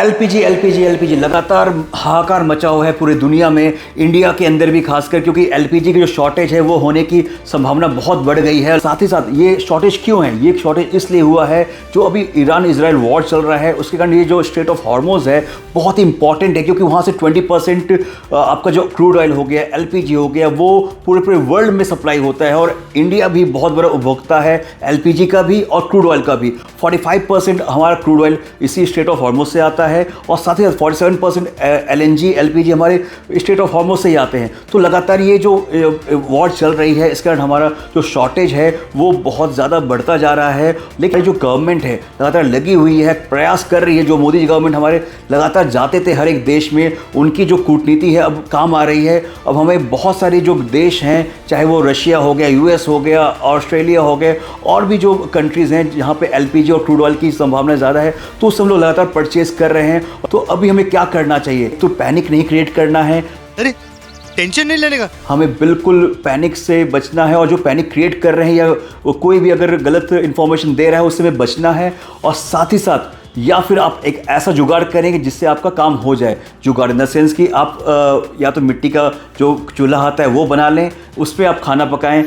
LPG LPG LPG लगातार हाहाकार मचा हुआ है पूरी दुनिया में, इंडिया के अंदर भी खासकर, क्योंकि एलपीजी की जो शॉर्टेज है वो होने की संभावना बहुत बढ़ गई है। साथ ही साथ ये शॉर्टेज क्यों है? ये शॉर्टेज इसलिए हुआ है जो अभी ईरान इजराइल वॉर चल रहा है, उसके कारण ये जो स्ट्रेट ऑफ हॉर्मोज है बहुत ही इंपॉर्टेंट है, क्योंकि वहाँ से 20% आपका जो क्रूड ऑयल हो गया, एलपीजी हो गया, वो पूरे वर्ल्ड में सप्लाई होता है। और इंडिया भी बहुत बड़ा उपभोक्ता है एलपीजी का भी और क्रूड ऑयल का भी। 45% हमारा क्रूड ऑयल इसी स्ट्रेट ऑफ हॉर्मोज से आता है और साथ ही साथ 47% एलएनजी एलपीजी हमारे स्ट्रेट ऑफ हॉर्मोज से ही आते हैं। तो लगातार ये जो वॉर चल रही है, इस कारण हमारा जो शॉर्टेज है वो बहुत ज़्यादा बढ़ता जा रहा है। लेकिन जो गवर्नमेंट है लगातार लगी हुई है, प्रयास कर रही है। जो मोदी गवर्नमेंट हमारे लगातार जाते थे हर एक देश में, उनकी जो कूटनीति है अब काम आ रही है। अब हमें बहुत सारे जो देश हैं, चाहे वो रशिया हो गया, यूएस हो गया, ऑस्ट्रेलिया हो गया, और भी जो कंट्रीज़ हैं जहाँ पे एलपीजी और क्रूड ऑयल की संभावना ज़्यादा है, तो उस सब लोग लगातार परचेज कर रहे हैं। तो अभी हमें क्या करना चाहिए? तो पैनिक नहीं क्रिएट करना है। अरे टेंशन नहीं लेने का, हमें बिल्कुल पैनिक से बचना है, और जो पैनिक क्रिएट कर रहे हैं या कोई भी अगर गलत इन्फॉर्मेशन दे रहा है उससे हमें बचना है। और साथ ही साथ या फिर आप एक ऐसा जुगाड़ करेंगे जिससे आपका काम हो जाए। जुगाड़ इन द सेंस कि आप या तो मिट्टी का जो चूल्हा आता है वो बना लें, उस पर आप खाना पकाएं।